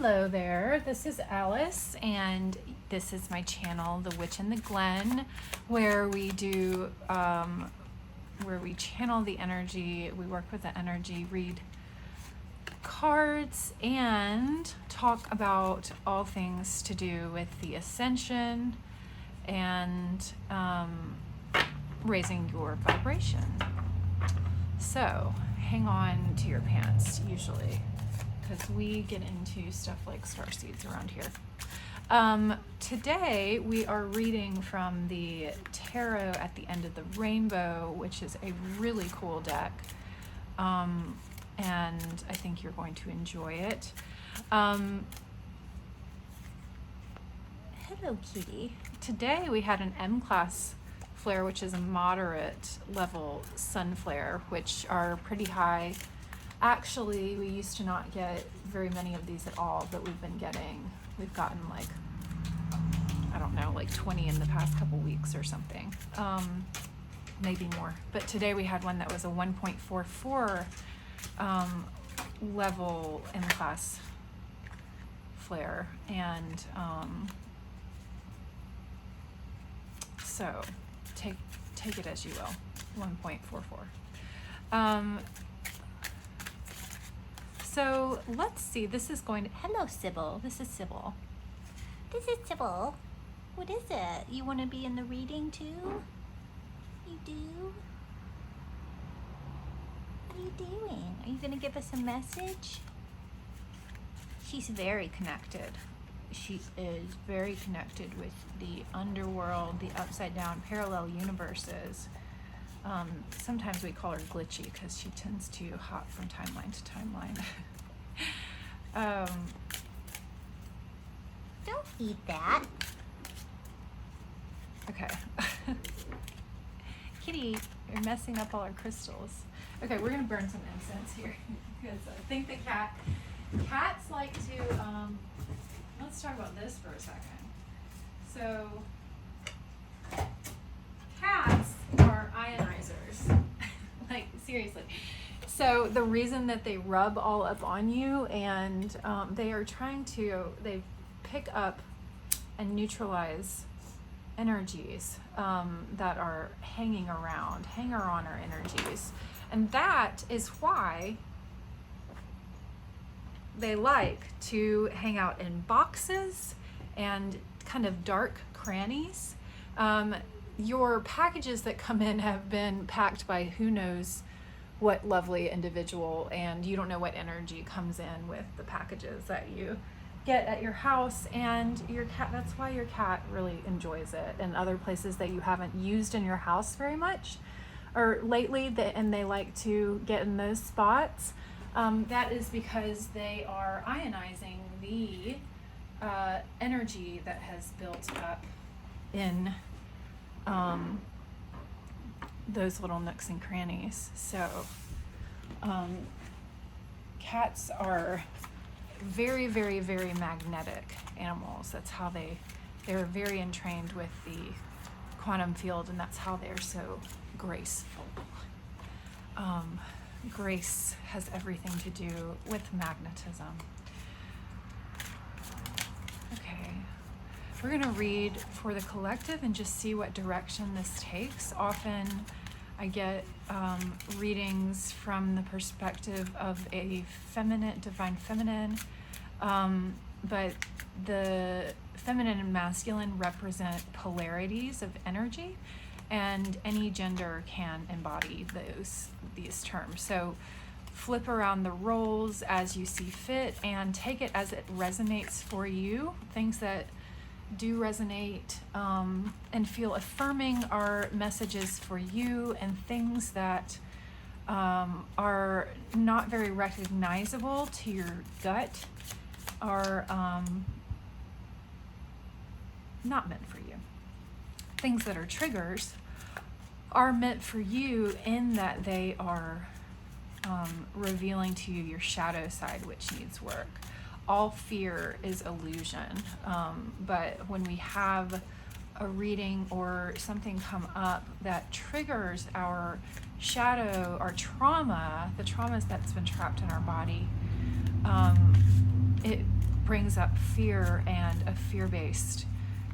Hello there, this is Alice, and this is my channel, The Witch in the Glen, where we do, where we channel the energy, we work with the energy, read cards, and talk about all things to do with the ascension and raising your vibration. So, hang on to your pants, usually, because we get into stuff like starseeds around here. Today we are reading from the Tarot at the End of the Rainbow, which is a really cool deck, and I think you're going to enjoy it. Hello, kitty. Today we had an M-class flare, which is a moderate level sun flare, which are pretty high. Actually, we used to not get very many of these at all, but we've gotten like, I don't know, like 20 in the past couple weeks or something, maybe more. But today we had one that was a 1.44 level M-class flare, and so take it as you will, 1.44. So let's see, this is going to, hello Sybil, this is Sybil. This is Sybil. What is it? You want to be in the reading too? You do? What are you doing? Are you going to give us a message? She's very connected. She is very connected with the underworld, the upside down parallel universes. Sometimes we call her glitchy because she tends to hop from timeline to timeline. Don't eat that. Okay. Kitty, you're messing up all our crystals. Okay, we're gonna burn some incense here because I think the cats like to, let's talk about this for a second. So, cats are ionizers. Like, seriously. So the reason that they rub all up on you, and they pick up and neutralize energies that are hanger-on energies. And that is why they like to hang out in boxes and kind of dark crannies. Your packages that come in have been packed by who knows what lovely individual, and you don't know what energy comes in with the packages that you get at your house, and your cat, that's why your cat really enjoys it, and other places that you haven't used in your house very much or lately, and they like to get in those spots. That is because they are ionizing the energy that has built up in those little nooks and crannies. So cats are very, very, very magnetic animals. That's how they're very entrained with the quantum field, and that's how they're so graceful. Grace has everything to do with magnetism. Okay, we're going to read for the collective and just see what direction this takes. Often I get readings from the perspective of a feminine, divine feminine, but the feminine and masculine represent polarities of energy, and any gender can embody these terms. So flip around the roles as you see fit and take it as it resonates for you. Things that do resonate and feel affirming are messages for you, and things that are not very recognizable to your gut are not meant for you. Things that are triggers are meant for you in that they are revealing to you your shadow side, which needs work. All fear is illusion, but when we have a reading or something come up that triggers our shadow, our trauma, the traumas that's been trapped in our body, it brings up fear and a fear-based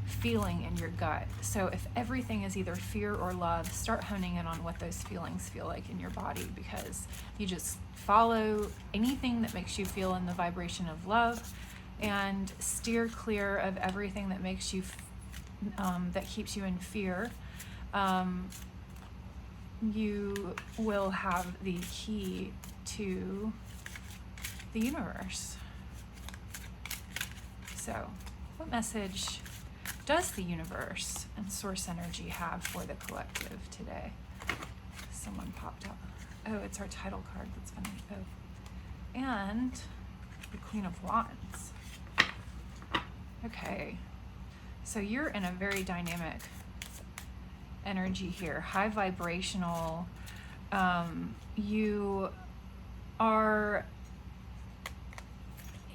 feeling in your gut. So if everything is either fear or love, start honing in on what those feelings feel like in your body, because you just follow anything that makes you feel in the vibration of love and steer clear of everything that makes you that keeps you in fear. You will have the key to the universe. So, what message does the universe and source energy have for the collective today? Someone popped up. Oh, it's our title card. That's funny. Oh, and the Queen of Wands. Okay, so you're in a very dynamic energy here, high vibrational. You are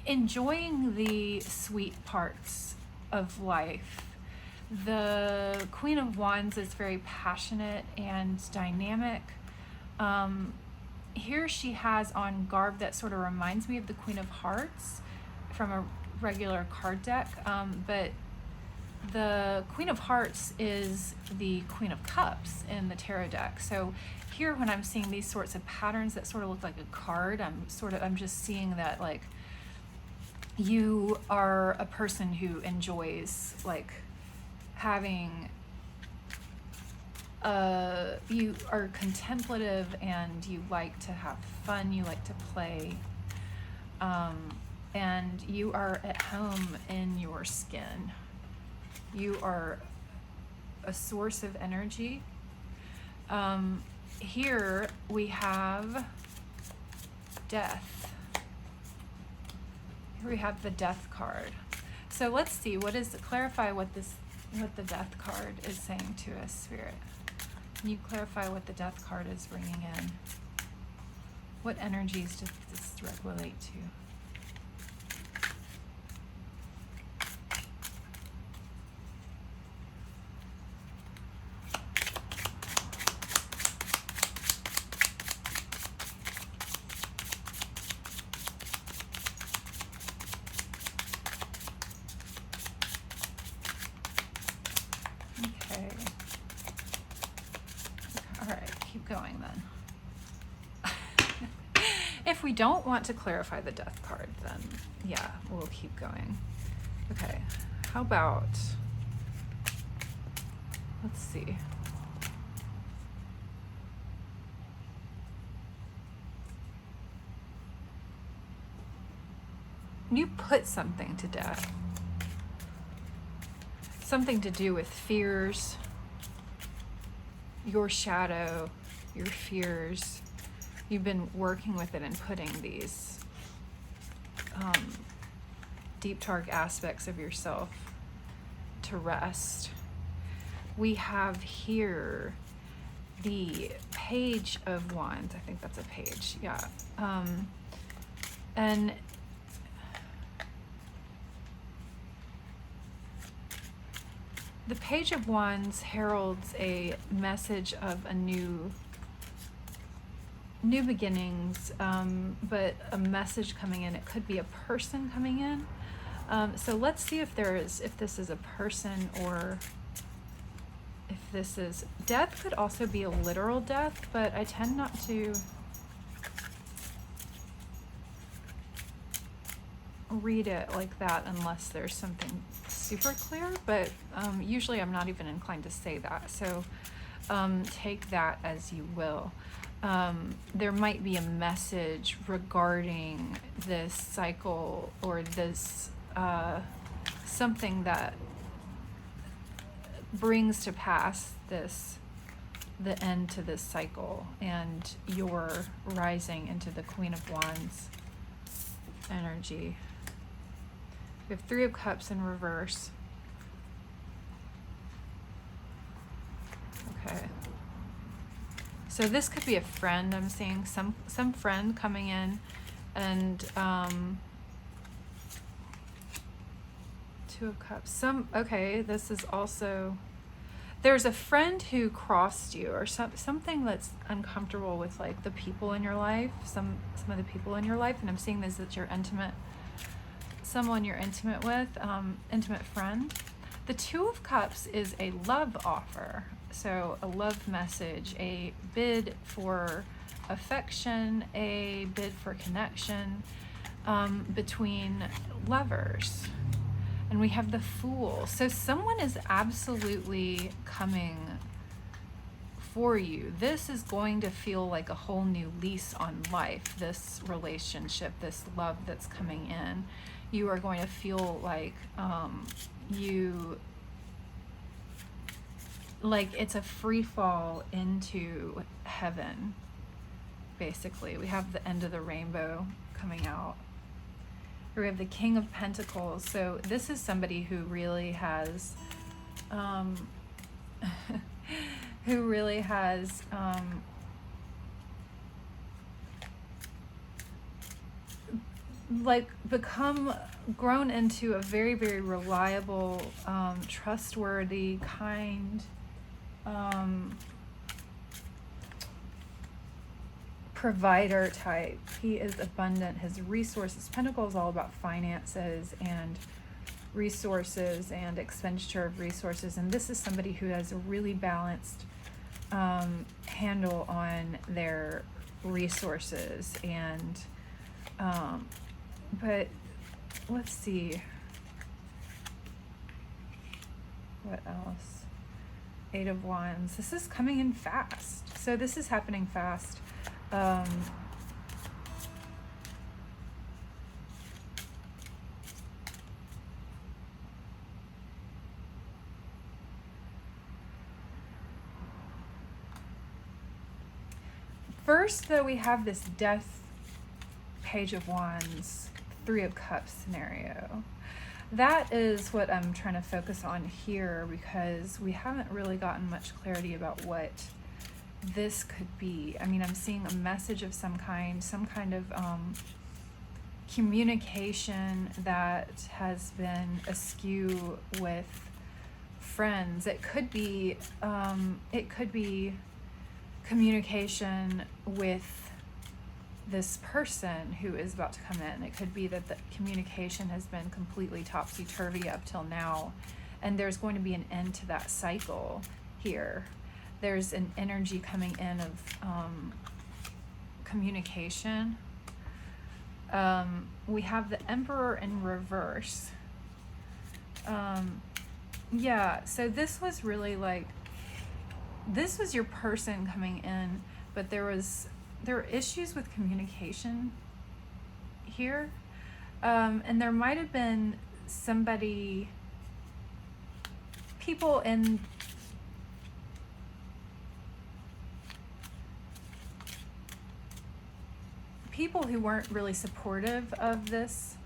enjoying the sweet parts of life. The Queen of Wands is very passionate and dynamic. Here she has on garb that sort of reminds me of the Queen of Hearts from a regular card deck, but the Queen of Hearts is the Queen of Cups in the tarot deck. So here when I'm seeing these sorts of patterns that sort of look like a card, I'm just seeing that like you are a person who enjoys like having you are contemplative and you like to have fun, you like to play, and you are at home in your skin. You are a source of energy. Here we have death. Here we have the death card. So let's see, clarify what the death card is saying to us, Spirit. Can you clarify what the death card is bringing in? What energies does this relate to? Okay. All right, keep going then. If we don't want to clarify the death card, then yeah, we'll keep going. Okay, how about, let's see. You put something to death. Something to do with fears, your shadow, your fears. You've been working with it and putting these deep, dark aspects of yourself to rest. We have here the Page of Wands. I think that's a page, yeah. And the Page of Wands heralds a message of a new beginnings, but a message coming in. It could be a person coming in. So let's see if this is a person, or if this is death. Could also be a literal death, but I tend not to read it like that unless there's something super clear, but usually I'm not even inclined to say that, so take that as you will. There might be a message regarding this cycle, or this something that brings to pass the end to this cycle, and you're rising into the Queen of Wands energy. We have Three of Cups in reverse. Okay. So this could be a friend. I'm seeing some friend coming in, and Two of Cups. Okay, this is also, there's a friend who crossed you, or something that's uncomfortable with like the people in your life, some of the people in your life, and I'm seeing this at your intimate someone you're intimate with, intimate friend. The Two of Cups is a love offer, so a love message, a bid for affection, a bid for connection between lovers. And we have the Fool. So someone is absolutely coming for you. This is going to feel like a whole new lease on life, this relationship, this love that's coming in. You are going to feel like it's a free fall into heaven, basically. We have the end of the rainbow coming out. We have the King of Pentacles. So this is somebody who really has grown into a very, very reliable, trustworthy, kind, provider type. He is abundant. His resources, Pentacle is all about finances and resources and expenditure of resources, and this is somebody who has a really balanced handle on their resources. And but let's see what else. Eight of Wands. This is coming in fast, so this is happening fast. First, though, we have this Death, Page of Wands, Three of Cups scenario. That is what I'm trying to focus on here, because we haven't really gotten much clarity about what this could be. I mean, I'm seeing a message of some kind of communication that has been askew with friends. It could be communication with this person who is about to come in. It could be that the communication has been completely topsy-turvy up till now, and there's going to be an end to that cycle here. There's an energy coming in of communication. We have the Emperor in reverse. Yeah, so this was really like, this was your person coming in, but there were issues with communication here. And there might have been people who weren't really supportive of this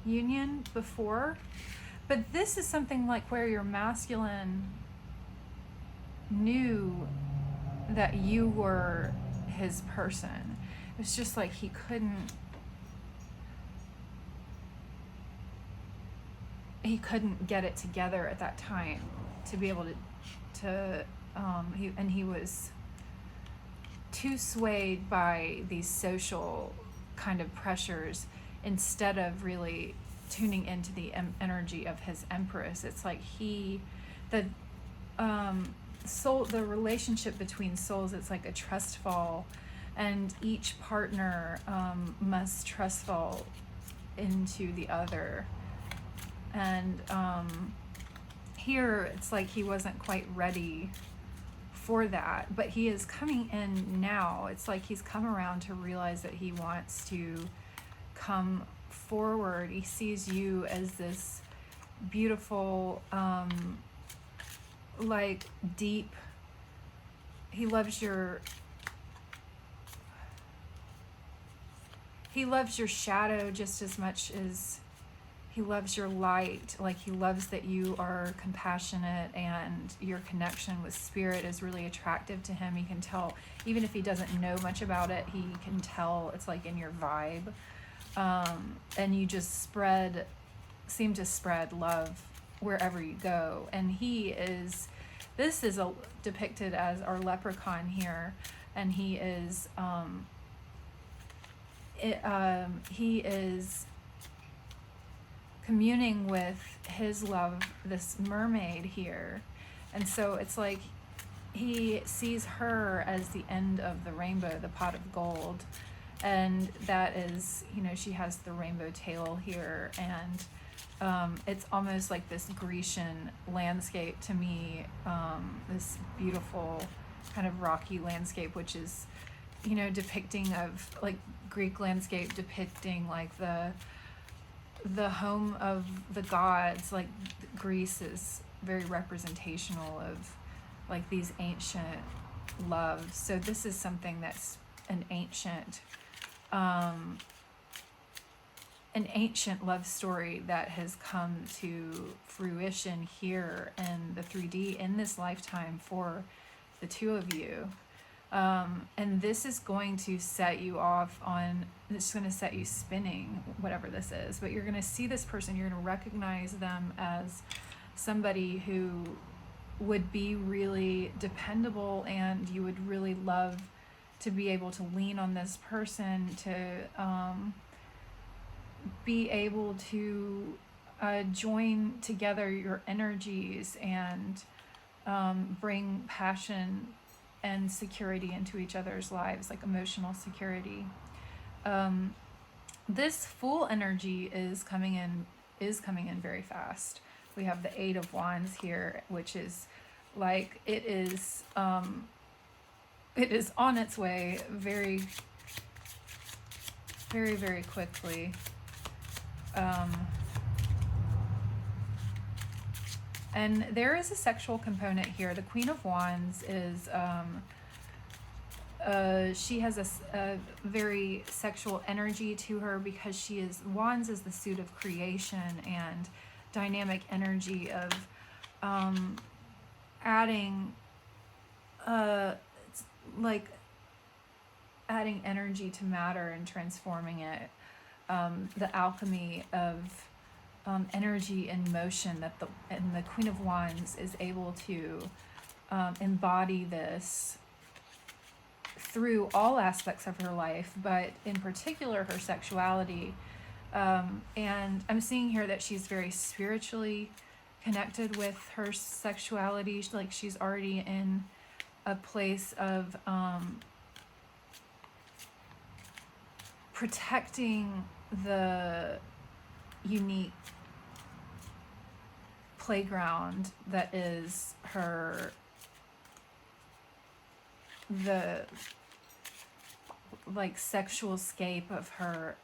union before. But this is something like where your masculine knew that you were his person. It's just like he couldn't get it together at that time to be able he was too swayed by these social kind of pressures instead of really tuning into the energy of his Empress. It's like the relationship between souls, it's like a trust fall, and each partner must trust fall into the other. And here it's like he wasn't quite ready for that, but he is coming in now. It's like he's come around to realize that he wants to come forward. He sees you as this beautiful, like deep, he loves your shadow just as much as he loves your light. Like he loves that you are compassionate, and your connection with spirit is really attractive to him. He can tell, even if he doesn't know much about it, he can tell. It's like in your vibe. And you just seem to spread love wherever you go. And this is depicted as our leprechaun here, and he is communing with his love, this mermaid here. And so it's like he sees her as the end of the rainbow, the pot of gold. And that is, you know, she has the rainbow tail here. And it's almost like this Grecian landscape to me, this beautiful kind of rocky landscape, which is, you know, depicting of like Greek landscape depicting like the home of the gods. Like Greece is very representational of like these ancient loves. So this is something that's an ancient love story that has come to fruition here in the 3D in this lifetime for the two of you. And this is going to set you off on, it's going to set you spinning, whatever this is. But you're going to see this person, you're going to recognize them as somebody who would be really dependable, and you would really love to be able to lean on this person to be able to join together your energies and bring passion and security into each other's lives, like emotional security. This full energy is coming in very fast. We have the Eight of Wands here, which is like it is on its way very, very, very quickly. And there is a sexual component here. The Queen of Wands is, she has a very sexual energy to her because Wands is the suit of creation and dynamic energy of adding energy to matter and transforming it. The alchemy of energy in motion and the Queen of Wands is able to embody this through all aspects of her life, but in particular her sexuality. And I'm seeing here that she's very spiritually connected with her sexuality. Like she's already in a place of protecting the unique playground that is the like sexual escape of her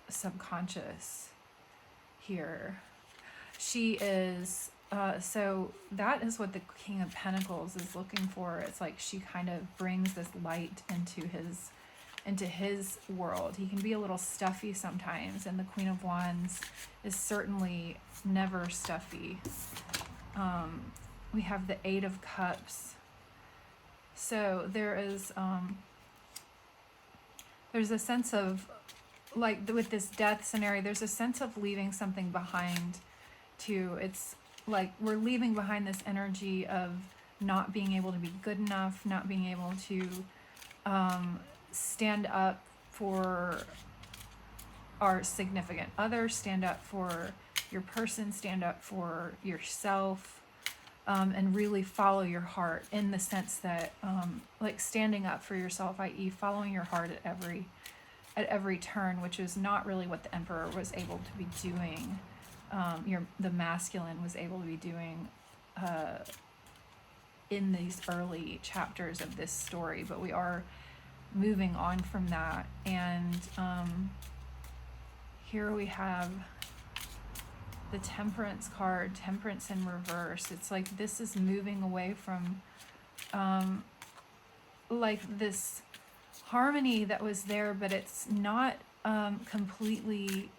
subconscious here. She is so that is what the King of Pentacles is looking for. It's like she kind of brings this light into his world. He can be a little stuffy sometimes, and the Queen of Wands is certainly never stuffy. We have the Eight of Cups. So there is there's a sense of, like with this death scenario, there's a sense of leaving something behind too. It's like we're leaving behind this energy of not being able to be good enough, not being able to stand up for our significant other, stand up for your person, stand up for yourself, and really follow your heart, in the sense that like standing up for yourself, i.e. following your heart at every turn, which is not really what the Emperor was able to be doing. The masculine was able to be doing in these early chapters of this story, but we are moving on from that. And here we have the Temperance card, Temperance in reverse. It's like this is moving away from like this harmony that was there, but it's not completely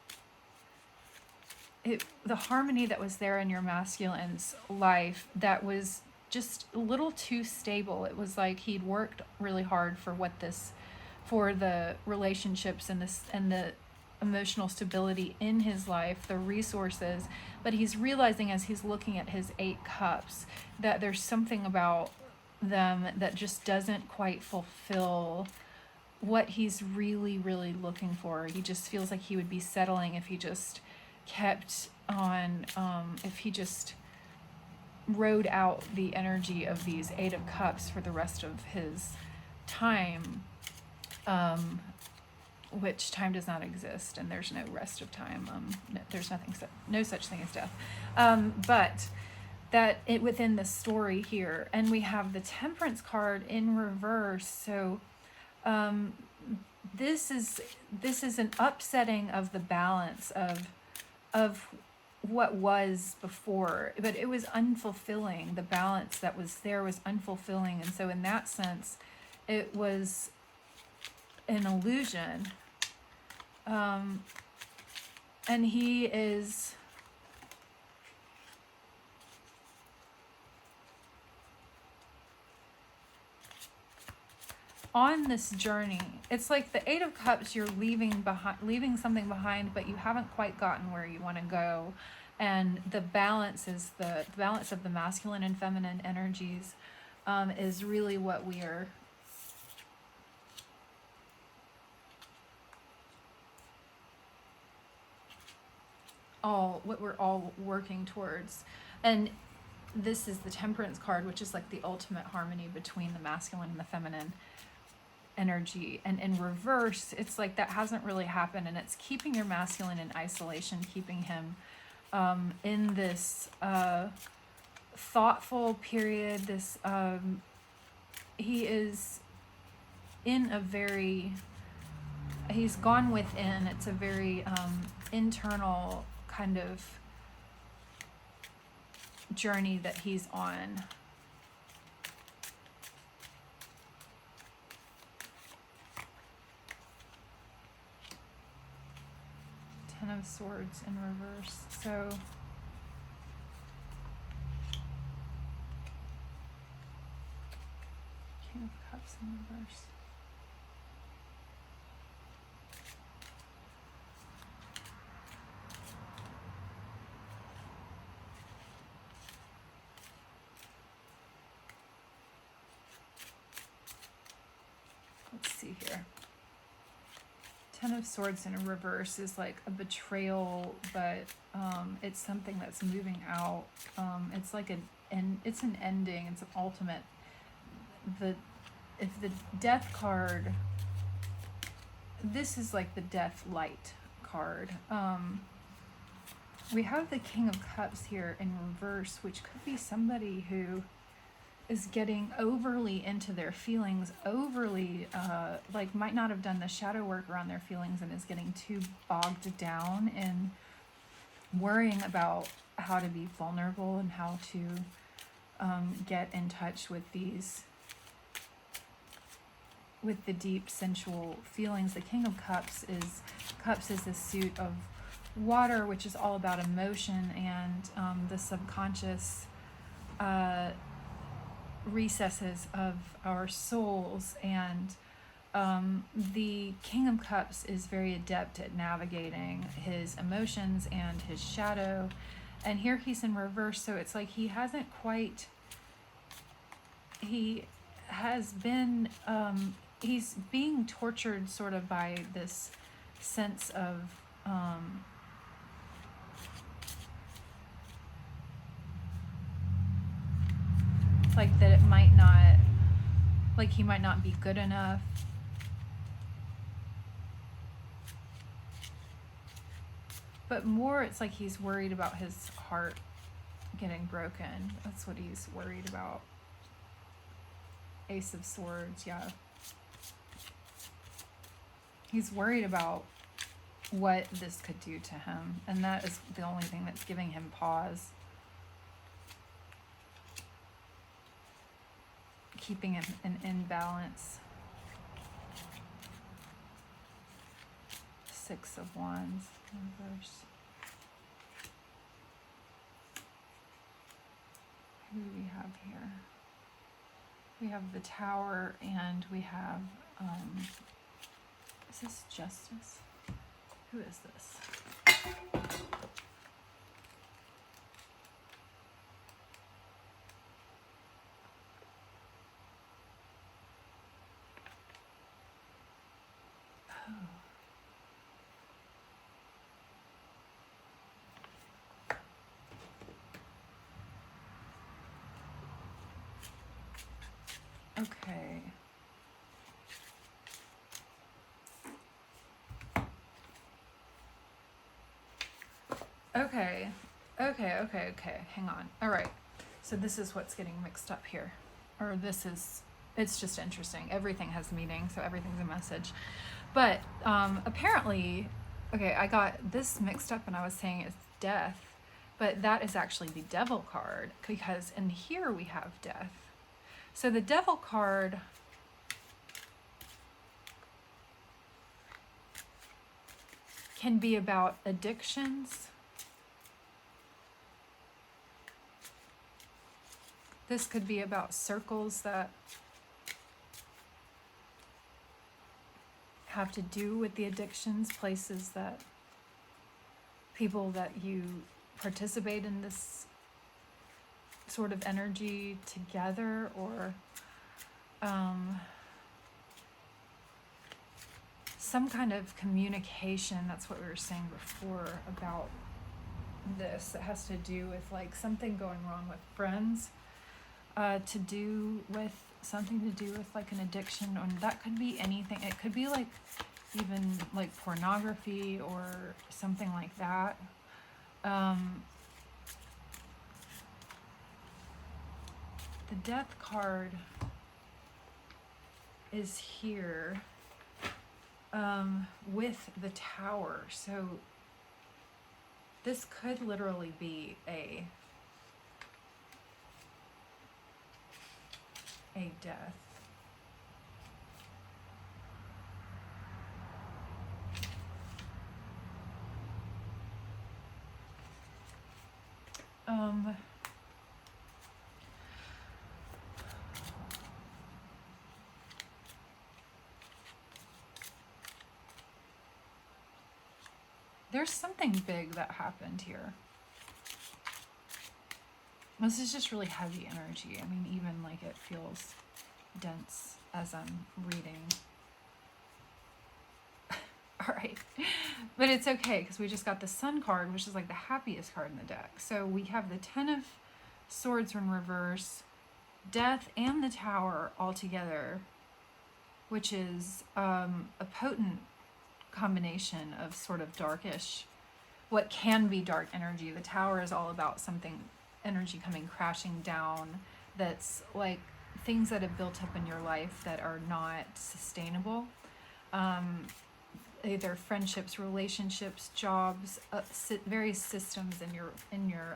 the harmony that was there in your masculine's life that was just a little too stable. It was like he'd worked really hard for the relationships and the emotional stability in his life, the resources, but he's realizing as he's looking at his 8 cups that there's something about them that just doesn't quite fulfill what he's really, really looking for. He just feels like he would be settling if he just kept on, if he just rode out the energy of these Eight of Cups for the rest of his time, which time does not exist, and there's no rest of time. There's no such thing as death. But that it within the story here, and we have the Temperance card in reverse. So this is an upsetting of the balance of what was before, but it was unfulfilling. The balance that was there was unfulfilling, and so in that sense, it was an illusion. And he is on this journey. It's like the Eight of Cups, you're leaving something behind, but you haven't quite gotten where you want to go. And the balance is the balance of the masculine and feminine energies, is really what we're all working towards. And this is the Temperance card, which is like the ultimate harmony between the masculine and the feminine energy. And in reverse, it's like that hasn't really happened, and it's keeping your masculine in isolation, keeping him in this thoughtful period. This he is in a very, he's gone within. It's a very internal kind of journey that he's on. Ten of Swords in reverse. So King of Cups in reverse. Let's see here. Ten of Swords in a reverse is like a betrayal, but it's something that's moving out. It's like it's an ending. It's an ultimate. If the Death card, this is like the Death Light card. We have the King of Cups here in reverse, which could be somebody who is getting overly into their feelings, overly, like might not have done the shadow work around their feelings, and is getting too bogged down in worrying about how to be vulnerable and how to get in touch with the deep sensual feelings. The King of Cups is the suit of water, which is all about emotion and the subconscious recesses of our souls. And the King of Cups is very adept at navigating his emotions and his shadow. And here he's in reverse, so it's like he hasn't quite, he has been, he's being tortured sort of by this sense of like that it might not, like he might not be good enough. But more, it's like he's worried about his heart getting broken. That's what he's worried about. Ace of Swords, yeah. He's worried about what this could do to him, and that is the only thing that's giving him pause. Keeping him in balance. Six of Wands in reverse. Who do we have here? We have the Tower, and we have, is this Justice? Who is this? Okay. Okay. Okay. Hang on. All right. So this is what's getting mixed up here. Or this is, it's just interesting. Everything has meaning, so everything's a message. But apparently, okay, I got this mixed up and I was saying it's death, but that is actually the devil card, because in here we have death. So the devil card can be about addictions. This could be about circles that have to do with the addictions, places that people that you participate in this sort of energy together, or some kind of communication. That's what we were saying before about this. That has to do with like something going wrong with friends, to do with something to do with like an addiction, or that could be anything. It could be like even like pornography or something like that. The death card is here with the tower. So this could literally be a death. There's something big that happened here. This is just really heavy energy. I mean, even like it feels dense as I'm reading. All right. But it's okay because we just got the Sun card, which is like the happiest card in the deck. So we have the Ten of Swords in reverse, Death, and the Tower all together, which is a potent combination of sort of darkish, what can be dark energy. The Tower is all about something, energy coming crashing down, that's like things that have built up in your life that are not sustainable, either friendships, relationships, jobs, various systems in your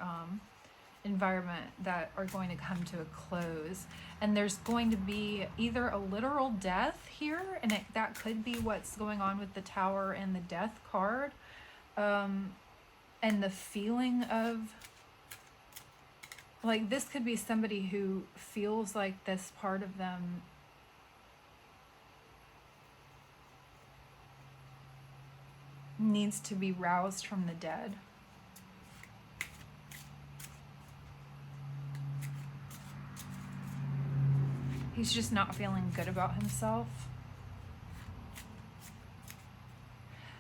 environment that are going to come to a close. And there's going to be either a literal death here, and that could be what's going on with the Tower and the Death card, and the feeling of like this could be somebody who feels like this part of them needs to be roused from the dead. He's just not feeling good about himself.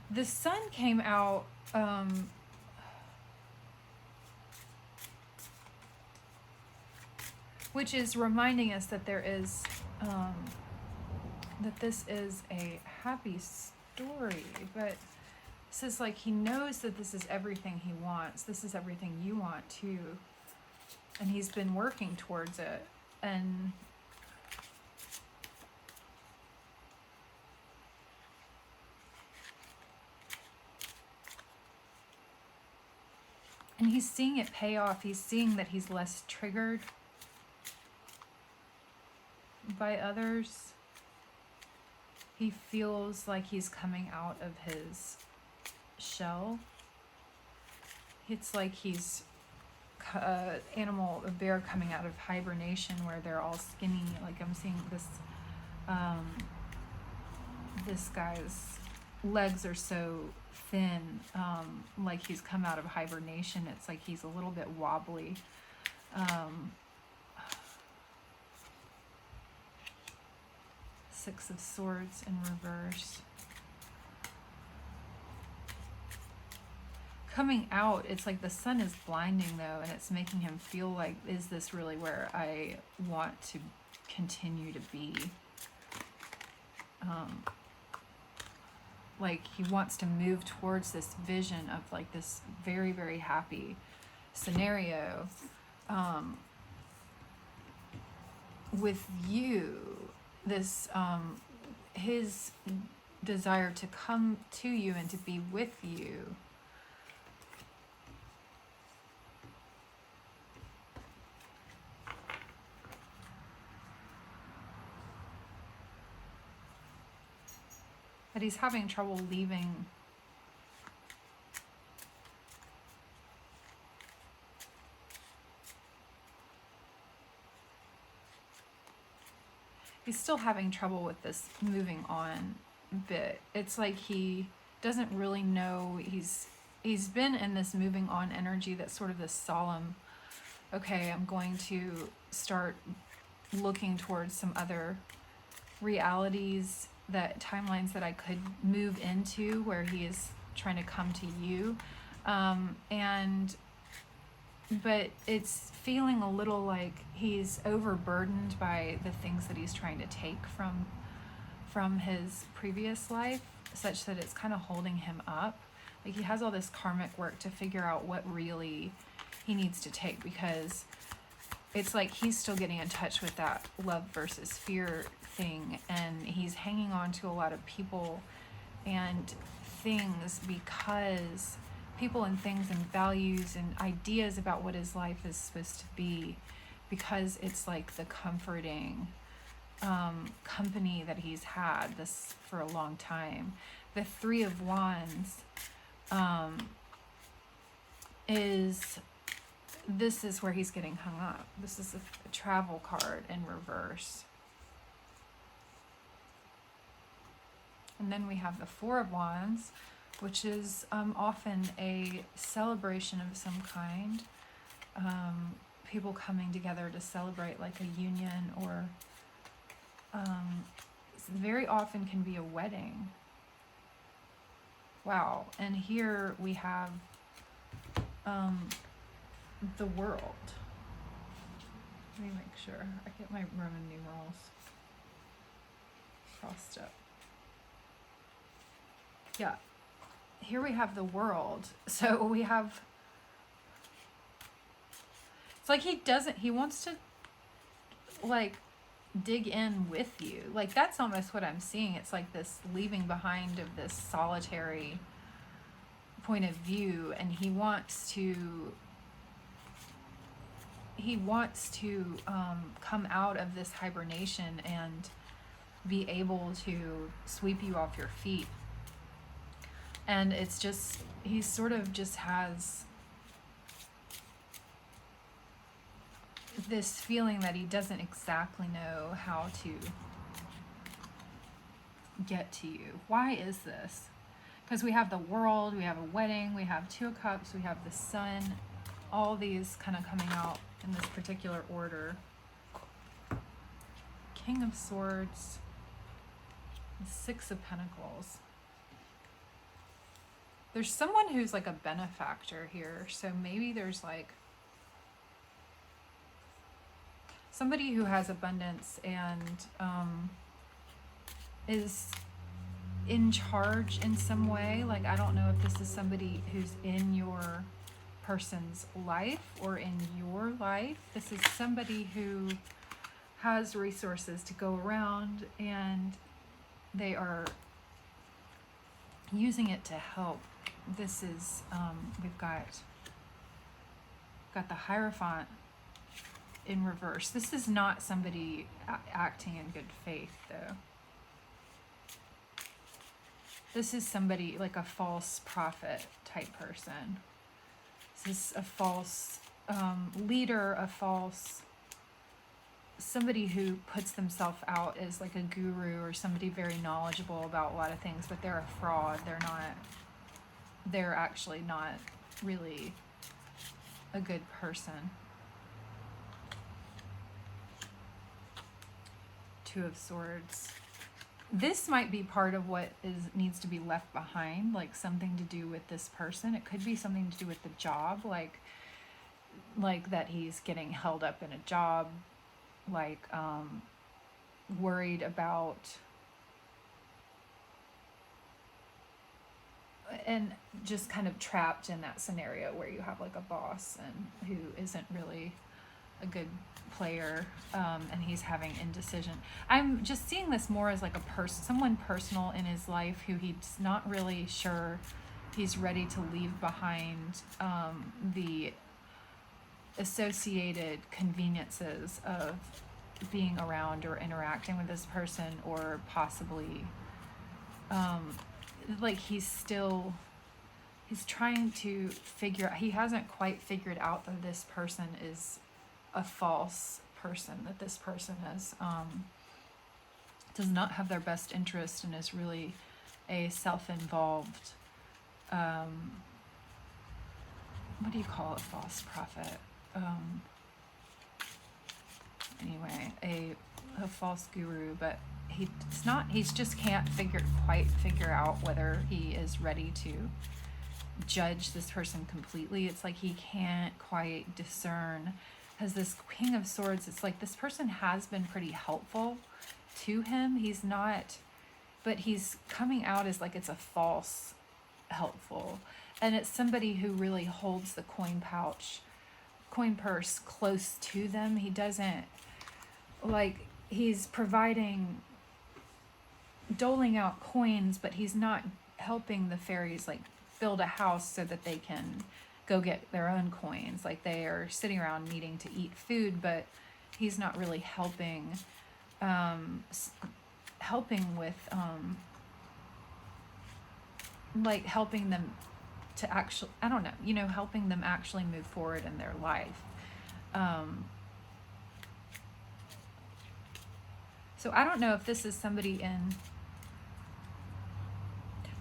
The Sun came out which is reminding us that there is that this is a happy story, but this is like he knows that this is everything he wants. This is everything you want too, and he's been working towards it. And he's seeing it pay off. He's seeing that he's less triggered by others. He feels like he's coming out of his shell. It's like he's a bear coming out of hibernation where they're all skinny. Like I'm seeing this, this guy's legs are so thin, like he's come out of hibernation. It's like he's a little bit wobbly. Six of Swords in reverse. Coming out, it's like the sun is blinding though, and it's making him feel like, is this really where I want to continue to be. Like he wants to move towards this vision of like this very, very happy scenario with you. This his desire to come to you and to be with you. But he's having trouble leaving. He's still having trouble with this moving on bit. It's like he doesn't really know. He's been in this moving on energy that's sort of this solemn, okay, I'm going to start looking towards some other realities, that timelines that I could move into where he is trying to come to you. But it's feeling a little like he's overburdened by the things that he's trying to take from his previous life, such that it's kind of holding him up. Like he has all this karmic work to figure out what really he needs to take, because it's like he's still getting in touch with that love versus fear thing, and he's hanging on to a lot of people and things, because people and things and values and ideas about what his life is supposed to be, because it's like the comforting company that he's had this for a long time. The Three of Wands this is where he's getting hung up. This is a travel card in reverse. And then we have the Four of Wands, which is often a celebration of some kind. People coming together to celebrate like a union, or very often can be a wedding. Wow. And here we have the World. Let me make sure I get my Roman numerals crossed up. Yeah. Here we have the World. So we have, it's like he wants to like dig in with you. Like that's almost what I'm seeing. It's like this leaving behind of this solitary point of view, and he wants to come out of this hibernation and be able to sweep you off your feet. And it's just, he sort of just has this feeling that he doesn't exactly know how to get to you. Why is this? Because we have the World, we have a wedding, we have Two of Cups, we have the Sun, all these kind of coming out in this particular order. King of Swords, Six of Pentacles. There's someone who's like a benefactor here, so maybe there's like somebody who has abundance and is in charge in some way. Like, I don't know if this is somebody who's in your person's life or in your life. This is somebody who has resources to go around, and they are using it to help. This is we've got the Hierophant in reverse. This is not somebody acting in good faith, though. This is somebody like a false prophet type person. This is a false leader, a false, somebody who puts themselves out as like a guru or somebody very knowledgeable about a lot of things, but they're a fraud. They're actually not really a good person. Two of Swords. This might be part of what needs to be left behind, like something to do with this person. It could be something to do with the job, like that he's getting held up in a job, like worried about, and just kind of trapped in that scenario where you have like a boss and who isn't really a good player, and he's having indecision. I'm just seeing this more as like someone personal in his life who he's not really sure he's ready to leave behind, the associated conveniences of being around or interacting with this person, or possibly like he's trying to figure out, he hasn't quite figured out that this person is a false person, that this person is does not have their best interest and is really a self-involved, what do you call a false prophet, anyway, a false guru, but he just can't quite figure out whether he is ready to judge this person completely. It's like he can't quite discern, as this King of Swords, it's like this person has been pretty helpful to him. He's not, but he's coming out as like it's a false helpful. And it's somebody who really holds the coin purse close to them. He doesn't, like, he's doling out coins, but he's not helping the fairies like build a house so that they can go get their own coins. Like, they are sitting around needing to eat food, but he's not really helping with like helping them to actually, I don't know, helping them actually move forward in their life. So I don't know if this is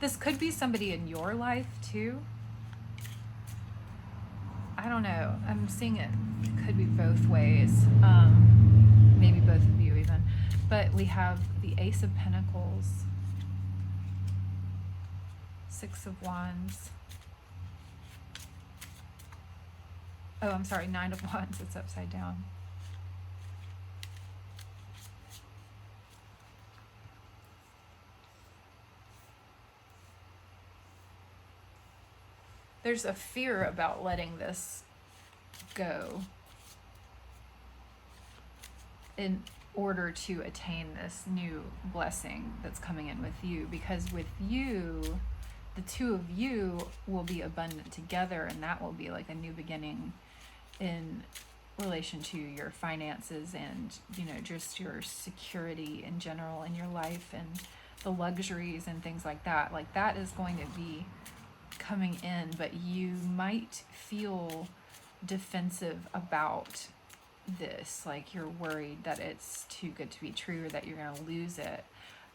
this could be somebody in your life too. I don't know. I'm seeing it could be both ways. Maybe both of you even. But we have the Ace of Pentacles, Six of Wands. Oh, I'm sorry, Nine of Wands. It's upside down. There's a fear about letting this go in order to attain this new blessing that's coming in with you. Because with you, the two of you will be abundant together, and that will be like a new beginning in relation to your finances and, just your security in general in your life and the luxuries and things like that. Like, that is going to be coming in, but you might feel defensive about this. Like, you're worried that it's too good to be true, or that you're going to lose it.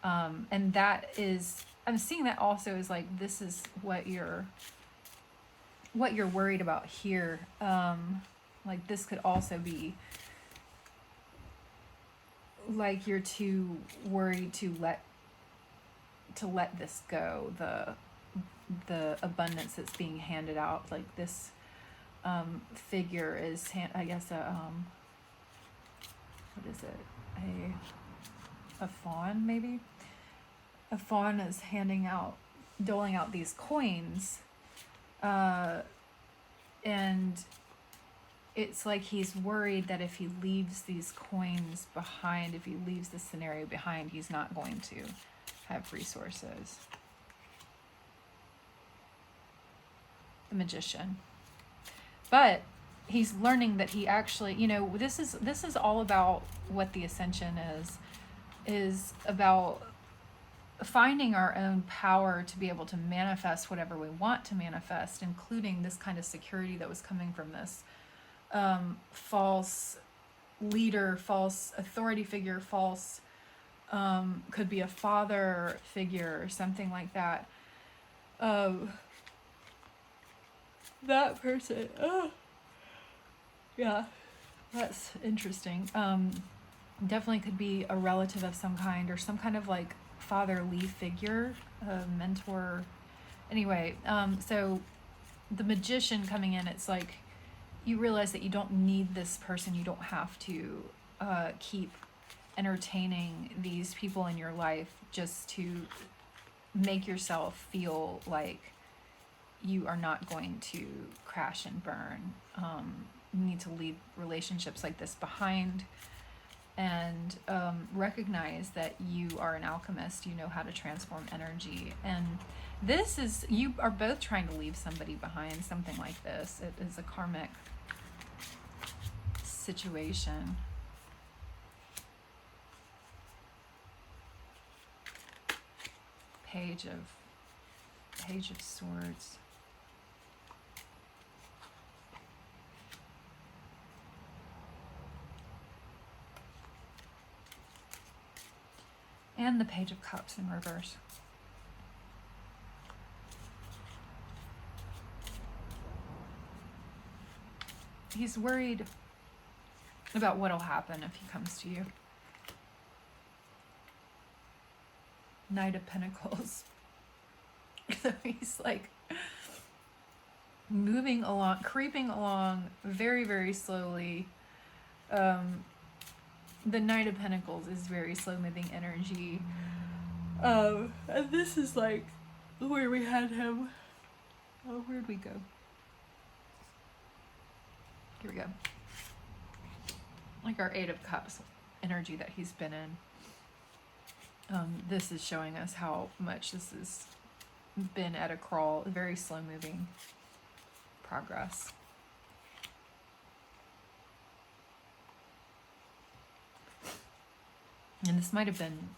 And that is, I'm seeing that also as like, this is what you're worried about here. Like, this could also be like you're too worried to let this go, the abundance that's being handed out. Like, this figure is I guess what is it, a fawn, maybe. A fawn is doling out these coins, and it's like he's worried that if he leaves these coins behind, if he leaves the scenario behind, he's not going to have resources. The Magician. But he's learning that he actually, this is all about what the Ascension is about finding our own power to be able to manifest whatever we want to manifest, including this kind of security that was coming from this false leader, false authority figure, false, could be a father figure or something like that. That person, yeah, that's interesting. Definitely could be a relative of some kind, or some kind of like fatherly figure, a mentor. Anyway, so the Magician coming in, it's like you realize that you don't need this person. You don't have to keep entertaining these people in your life just to make yourself feel like you are not going to crash and burn. You need to leave relationships like this behind, and recognize that you are an alchemist. You know how to transform energy, and this is, you are both trying to leave somebody behind, something like this. It is a karmic situation. Page of Swords. And the Page of Cups in reverse. He's worried about what'll happen if he comes to you. Knight of Pentacles. So he's like moving along, creeping along very, very slowly. The Knight of Pentacles is very slow moving energy. And this is like where we had him. Oh, where'd we go? Here we go. Like our Eight of Cups energy that he's been in. This is showing us how much this has been at a crawl, very slow moving progress. And this might have been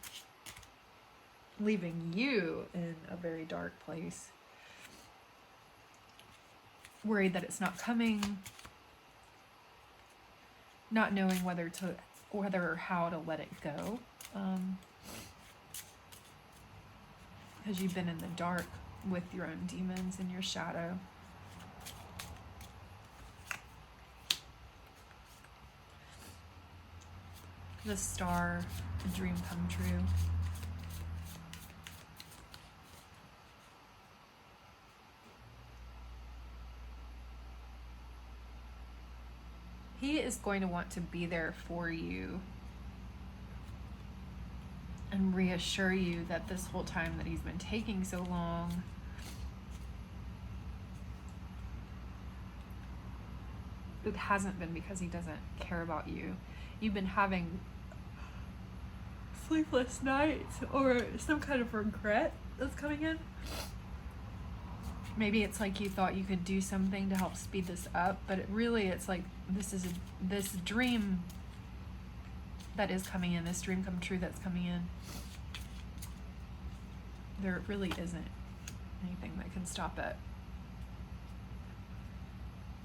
leaving you in a very dark place. Worried that it's not coming. Not knowing whether or how to let it go. Because you've been in the dark with your own demons and your shadow. The Star, a dream come true. He is going to want to be there for you and reassure you that this whole time that he's been taking so long, it hasn't been because he doesn't care about you. You've been having sleepless nights or some kind of regret that's coming in. Maybe it's like you thought you could do something to help speed this up, but it's like this dream that is coming in, this dream come true that's coming in. There really isn't anything that can stop it.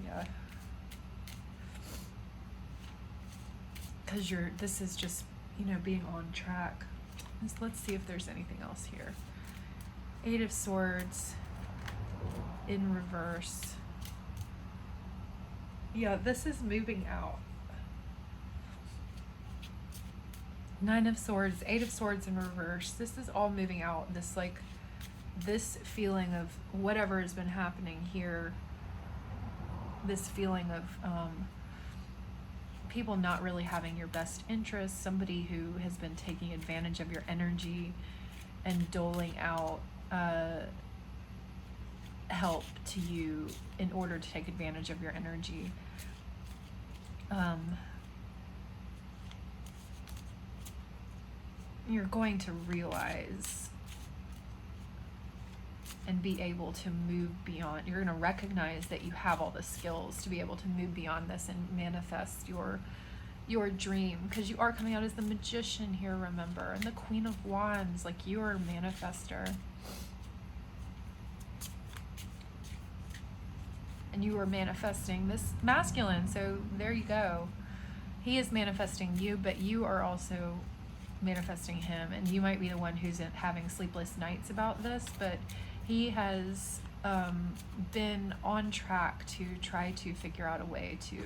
Yeah. Because this is just, being on track. Let's see if there's anything else here. Eight of Swords in reverse. Yeah, this is moving out. Nine of Swords, Eight of Swords in reverse. This is all moving out. This feeling of whatever has been happening here. This feeling of people not really having your best interests. Somebody who has been taking advantage of your energy and doling out help to you in order to take advantage of your energy. You're going to realize and be able to move beyond. You're going to recognize that you have all the skills to be able to move beyond this and manifest your dream, because you are coming out as the Magician here, remember, and the Queen of Wands. Like, you are a manifester. And you are manifesting this masculine, so there you go. He is manifesting you, but you are also manifesting him, and you might be the one who's having sleepless nights about this, but he has been on track to try to figure out a way to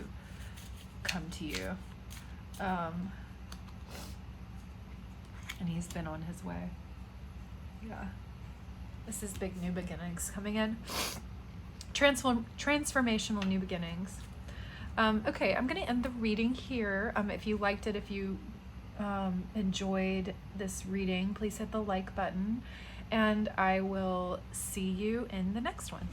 come to you, and he's been on his way. Yeah, this is big new beginnings coming in. Transformational new beginnings. Okay, I'm going to end the reading here. If you liked it, if you enjoyed this reading, please hit the like button, and I will see you in the next one.